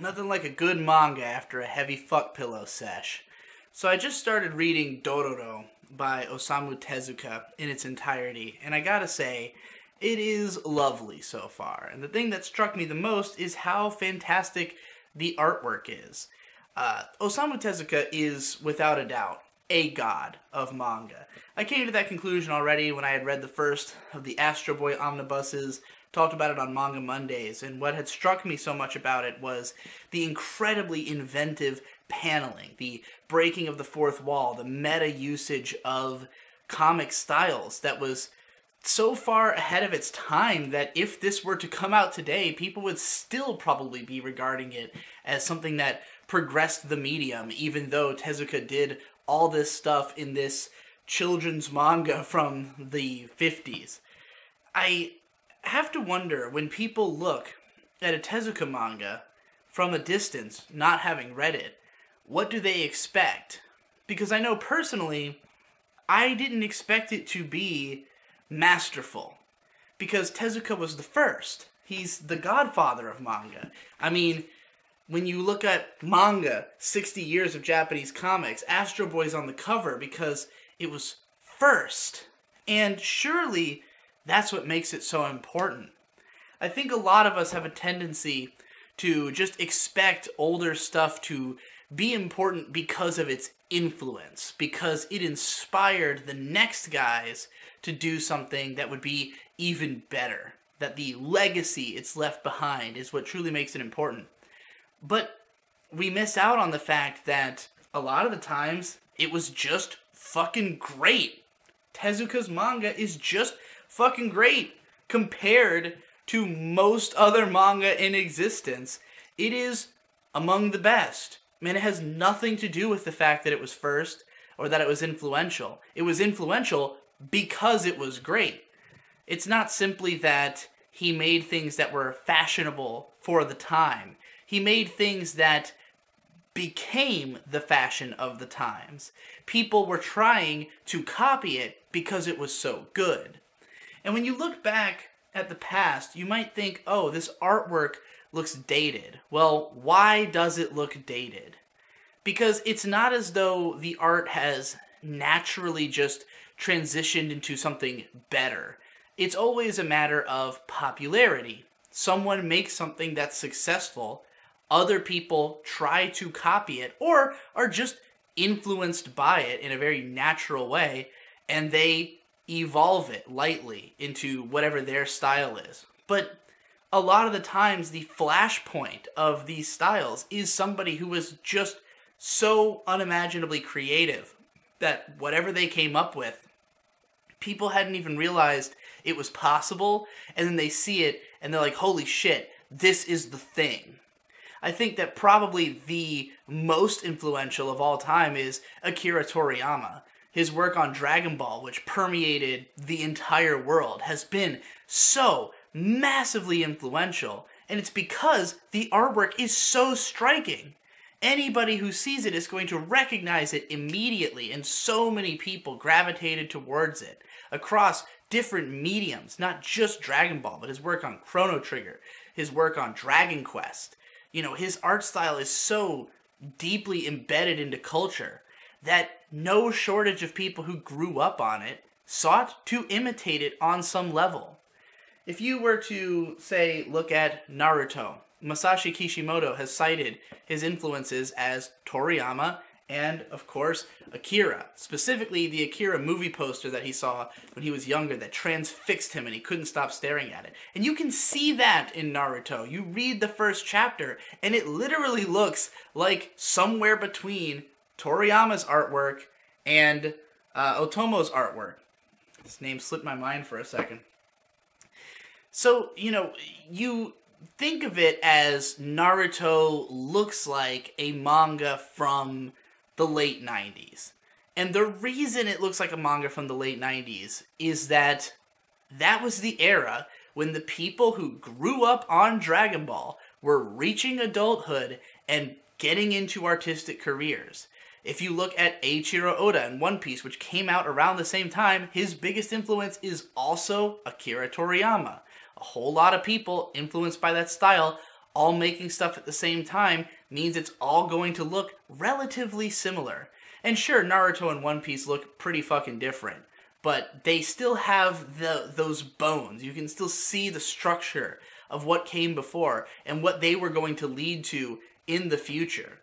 Nothing like a good manga after a heavy fuck pillow sesh. So I just started reading Dororo by Osamu Tezuka in its entirety, and I gotta say, it is lovely so far. And the thing that struck me the most is how fantastic the artwork is. Osamu Tezuka is, without a doubt, a god of manga. I came to that conclusion already when I had read the first of the Astro Boy omnibuses, talked about it on Manga Mondays, and what had struck me so much about it was the incredibly inventive paneling, the breaking of the fourth wall, the meta usage of comic styles that was so far ahead of its time that if this were to come out today, people would still probably be regarding it as something that progressed the medium, even though Tezuka did all this stuff in this children's manga from the 50s. I have to wonder, when people look at a Tezuka manga from a distance, not having read it, what do they expect? Because I know personally, I didn't expect it to be masterful. Because Tezuka was the first. He's the godfather of manga. I mean, when you look at manga, 60 years of Japanese comics, Astro Boy's on the cover because it was first. And surely that's what makes it so important. I think a lot of us have a tendency to just expect older stuff to be important because of its influence, because it inspired the next guys to do something that would be even better. That the legacy it's left behind is what truly makes it important. But we miss out on the fact that a lot of the times it was just fucking great. Tezuka's manga is just fucking great compared to most other manga in existence. It is among the best. Man, it has nothing to do with the fact that it was first or that it was influential. It was influential because it was great. It's not simply that he made things that were fashionable for the time. He made things that became the fashion of the times. People were trying to copy it because it was so good. And when you look back at the past, you might think, oh, this artwork looks dated. Well, why does it look dated? Because it's not as though the art has naturally just transitioned into something better. It's always a matter of popularity. Someone makes something that's successful, other people try to copy it, or are just influenced by it in a very natural way, and they evolve it lightly into whatever their style is. But a lot of the times, the flashpoint of these styles is somebody who was just so unimaginably creative that whatever they came up with, people hadn't even realized it was possible, and then they see it, and they're like, holy shit, this is the thing. I think that probably the most influential of all time is Akira Toriyama. His work on Dragon Ball, which permeated the entire world, has been so massively influential, and it's because the artwork is so striking. Anybody who sees it is going to recognize it immediately, and so many people gravitated towards it across different mediums, not just Dragon Ball, but his work on Chrono Trigger, his work on Dragon Quest. You know, his art style is so deeply embedded into culture that no shortage of people who grew up on it sought to imitate it on some level. If you were to, say, look at Naruto, Masashi Kishimoto has cited his influences as Toriyama and, of course, Akira. Specifically, the Akira movie poster that he saw when he was younger that transfixed him and he couldn't stop staring at it. And you can see that in Naruto. You read the first chapter, and it literally looks like somewhere between Toriyama's artwork and Otomo's artwork. His name slipped my mind for a second. So, you think of it as Naruto looks like a manga from the late 90s. And the reason it looks like a manga from the late 90s is that was the era when the people who grew up on Dragon Ball were reaching adulthood and getting into artistic careers. If you look at Eiichiro Oda in One Piece, which came out around the same time, his biggest influence is also Akira Toriyama. A whole lot of people influenced by that style all making stuff at the same time means it's all going to look relatively similar. And sure, Naruto and One Piece look pretty fucking different, but they still have those bones. You can still see the structure of what came before and what they were going to lead to in the future.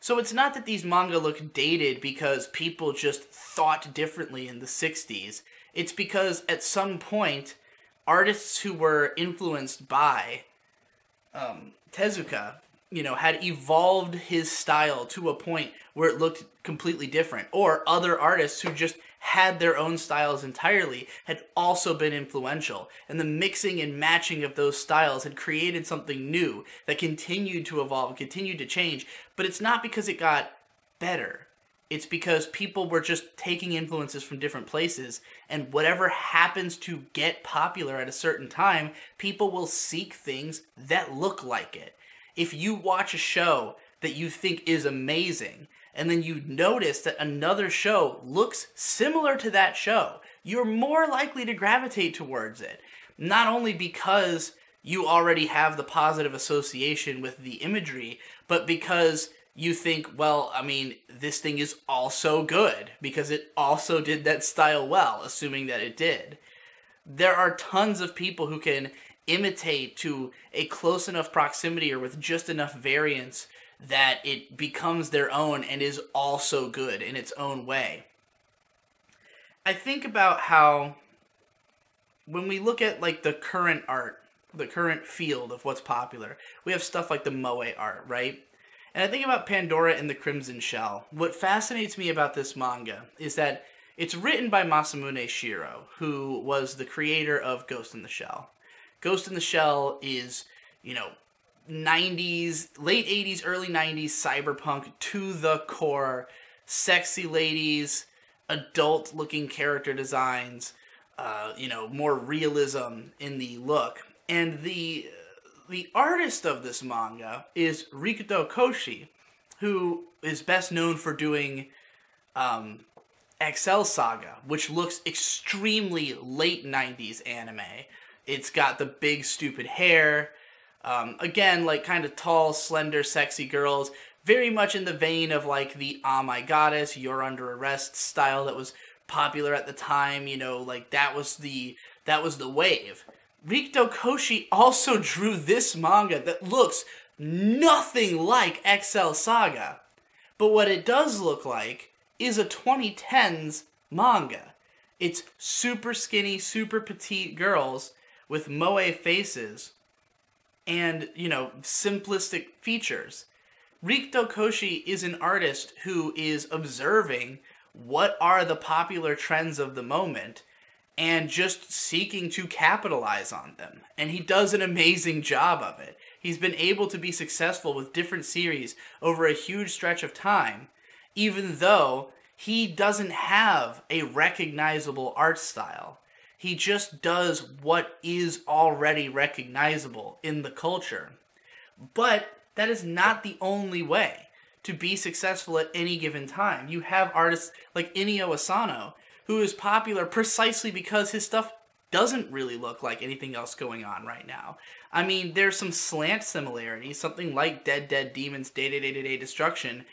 So it's not that these manga look dated because people just thought differently in the 60s. It's because at some point, artists who were influenced by Tezuka, had evolved his style to a point where it looked completely different. Or other artists who just had their own styles entirely had also been influential. And the mixing and matching of those styles had created something new that continued to evolve and continued to change. But it's not because it got better. It's because people were just taking influences from different places, and whatever happens to get popular at a certain time, people will seek things that look like it. If you watch a show that you think is amazing, and then you notice that another show looks similar to that show, you're more likely to gravitate towards it. Not only because you already have the positive association with the imagery, but because you think, well, I mean, this thing is also good because it also did that style well, assuming that it did. There are tons of people who can imitate to a close enough proximity or with just enough variance that it becomes their own and is also good in its own way. I think about how when we look at like the current art, the current field of what's popular, we have stuff like the Moe art, right? And I think about Pandora and the Crimson Shell. What fascinates me about this manga is that it's written by Masamune Shirow, who was the creator of Ghost in the Shell. Ghost in the Shell is, 90s, late 80s, early 90s cyberpunk to the core. Sexy ladies, adult-looking character designs, more realism in the look. And the artist of this manga is Rikuto Koshi, who is best known for doing Excel Saga, which looks extremely late 90s anime. It's got the big stupid hair, again, like kind of tall, slender, sexy girls, very much in the vein of like the Ah My Goddess, You're Under Arrest style that was popular at the time, like that was the wave. Rikuto Koshi also drew this manga that looks nothing like Excel Saga. But what it does look like is a 2010s manga. It's super skinny, super petite girls with moe faces and, simplistic features. Rikuto Koshi is an artist who is observing what are the popular trends of the moment and just seeking to capitalize on them. And he does an amazing job of it. He's been able to be successful with different series over a huge stretch of time, even though he doesn't have a recognizable art style. He just does what is already recognizable in the culture. But that is not the only way to be successful at any given time. You have artists like Inio Asano, who is popular precisely because his stuff doesn't really look like anything else going on right now. I mean, there's some slant similarities. Something like Dead Dead Demons Day Day Day Day Day Destruction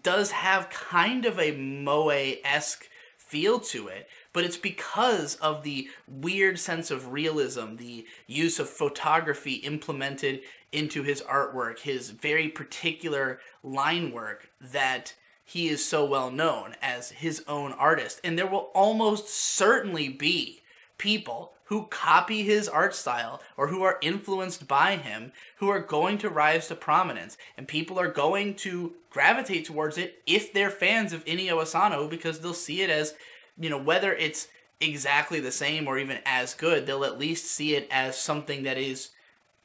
does have kind of a moe-esque feel to it, but it's because of the weird sense of realism, the use of photography implemented into his artwork, his very particular line work, that he is so well known as his own artist. And there will almost certainly be people who copy his art style or who are influenced by him who are going to rise to prominence. And people are going to gravitate towards it if they're fans of Inio Asano, because they'll see it as, whether it's exactly the same or even as good, they'll at least see it as something that is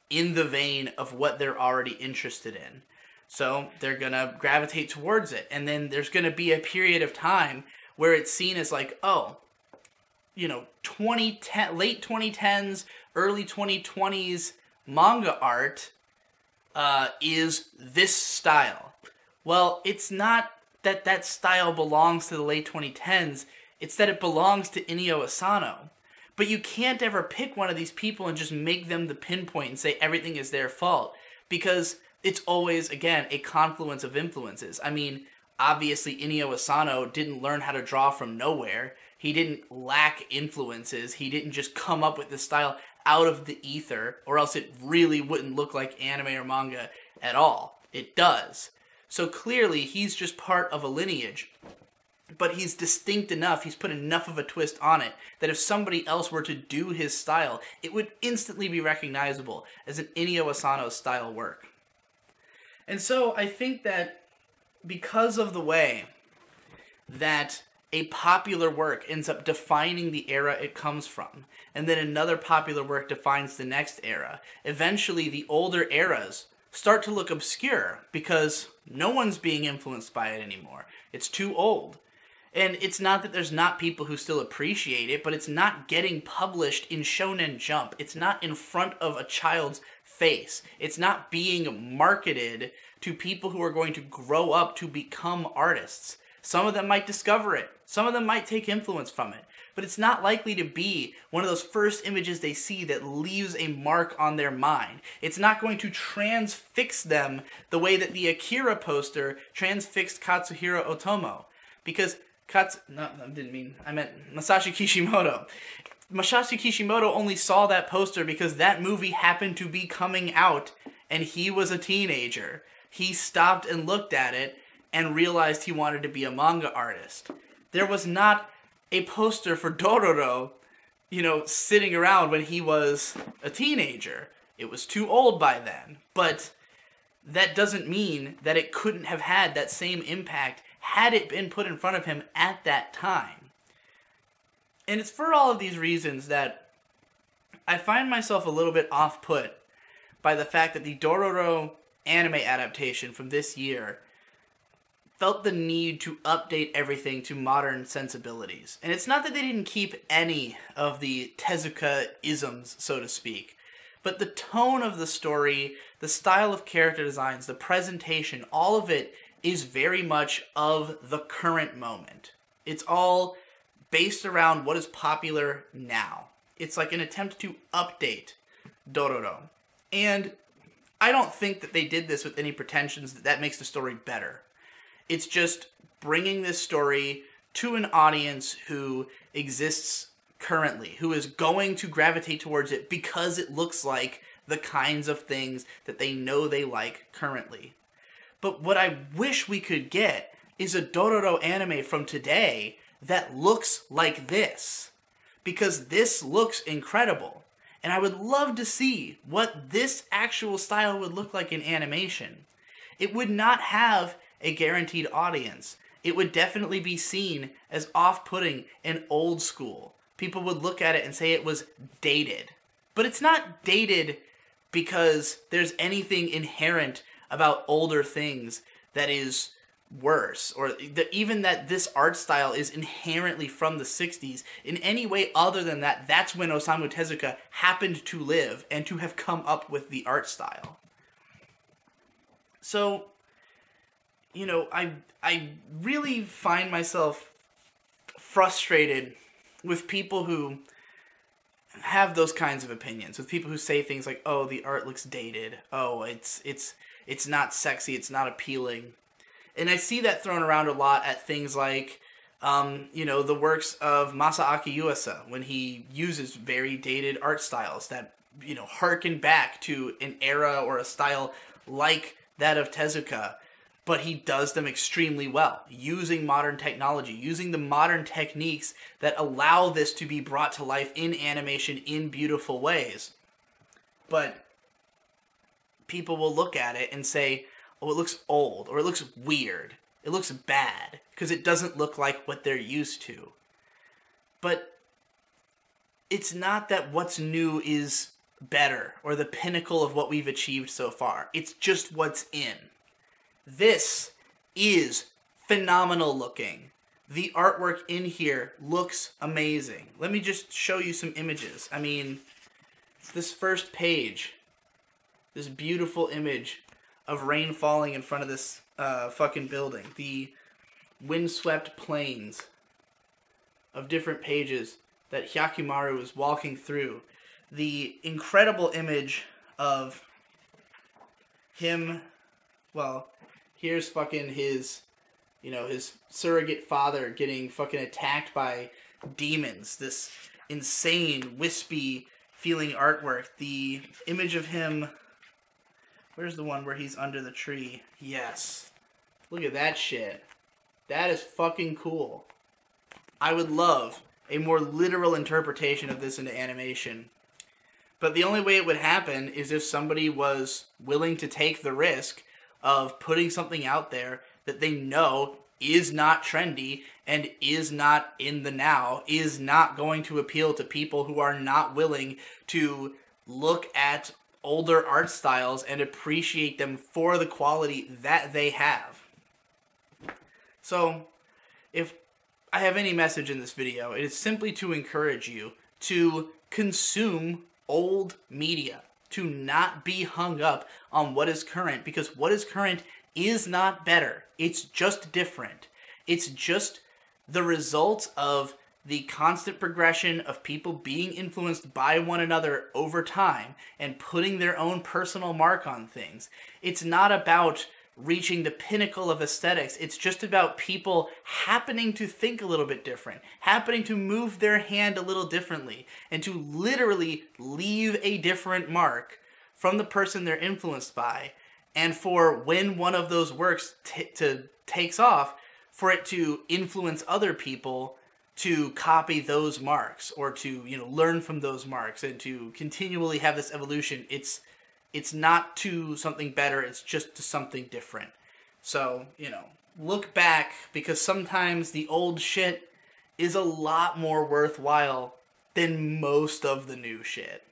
in the vein of what they're already interested in. So they're going to gravitate towards it. And then there's going to be a period of time where it's seen as like, oh, 2010, late 2010s, early 2020s manga art is this style. Well, it's not that that style belongs to the late 2010s. It's that it belongs to Inio Asano. But you can't ever pick one of these people and just make them the pinpoint and say everything is their fault. because it's always, again, a confluence of influences. I mean, obviously Inio Asano didn't learn how to draw from nowhere. He didn't lack influences. He didn't just come up with this style out of the ether, or else it really wouldn't look like anime or manga at all. It does. So clearly, he's just part of a lineage. But he's distinct enough, he's put enough of a twist on it, that if somebody else were to do his style, it would instantly be recognizable as an Inio Asano style work. And so I think that because of the way that a popular work ends up defining the era it comes from, and then another popular work defines the next era, eventually the older eras start to look obscure because no one's being influenced by it anymore. It's too old. And it's not that there's not people who still appreciate it, but it's not getting published in Shonen Jump. It's not in front of a child's face. It's not being marketed to people who are going to grow up to become artists. Some of them might discover it. Some of them might take influence from it. But it's not likely to be one of those first images they see that leaves a mark on their mind. It's not going to transfix them the way that the Akira poster transfixed Katsuhiro Otomo. Because I meant Masashi Kishimoto. Masashi Kishimoto only saw that poster because that movie happened to be coming out and he was a teenager. He stopped and looked at it and realized he wanted to be a manga artist. There was not a poster for Dororo, sitting around when he was a teenager. It was too old by then. But that doesn't mean that it couldn't have had that same impact had it been put in front of him at that time. And it's for all of these reasons that I find myself a little bit off-put by the fact that the Dororo anime adaptation from this year felt the need to update everything to modern sensibilities. And it's not that they didn't keep any of the Tezuka-isms, so to speak, but the tone of the story, the style of character designs, the presentation, all of it is very much of the current moment. It's all based around what is popular now. It's like an attempt to update Dororo. And I don't think that they did this with any pretensions that makes the story better. It's just bringing this story to an audience who exists currently, who is going to gravitate towards it because it looks like the kinds of things that they know they like currently. But what I wish we could get is a Dororo anime from today that looks like this. Because this looks incredible. And I would love to see what this actual style would look like in animation. It would not have a guaranteed audience. It would definitely be seen as off-putting and old school. People would look at it and say it was dated. But it's not dated because there's anything inherent about older things that is worse, or even that this art style is inherently from the 60s. In any way other than that, that's when Osamu Tezuka happened to live and to have come up with the art style. So, I really find myself frustrated with people who have those kinds of opinions, with people who say things like, oh, the art looks dated, oh, it's not sexy, it's not appealing. And I see that thrown around a lot at things like, the works of Masaaki Yuasa, when he uses very dated art styles that, harken back to an era or a style like that of Tezuka, but he does them extremely well, using modern technology, using the modern techniques that allow this to be brought to life in animation in beautiful ways. But people will look at it and say, oh, it looks old, or it looks weird, it looks bad, because it doesn't look like what they're used to. But it's not that what's new is better, or the pinnacle of what we've achieved so far. It's just what's in. This is phenomenal looking. The artwork in here looks amazing. Let me just show you some images. I mean, this first page, this beautiful image of rain falling in front of this fucking building. The windswept plains of different pages that Hyakimaru is walking through. The incredible image of him, well, here's fucking his, his surrogate father getting fucking attacked by demons. This insane, wispy feeling artwork. The image of him, where's the one where he's under the tree? Yes. Look at that shit. That is fucking cool. I would love a more literal interpretation of this into animation. But the only way it would happen is if somebody was willing to take the risk of putting something out there that they know is not trendy and is not in the now, is not going to appeal to people who are not willing to look at older art styles and appreciate them for the quality that they have. So, if I have any message in this video, it is simply to encourage you to consume old media, to not be hung up on what is current, because what is current is not better. It's just different. It's just the result of the constant progression of people being influenced by one another over time and putting their own personal mark on things. It's not about reaching the pinnacle of aesthetics. It's just about people happening to think a little bit different, happening to move their hand a little differently, and to literally leave a different mark from the person they're influenced by. And for when one of those works takes off, for it to influence other people to copy those marks or to, learn from those marks and to continually have this evolution. It's not to something better, it's just to something different. So, look back, because sometimes the old shit is a lot more worthwhile than most of the new shit.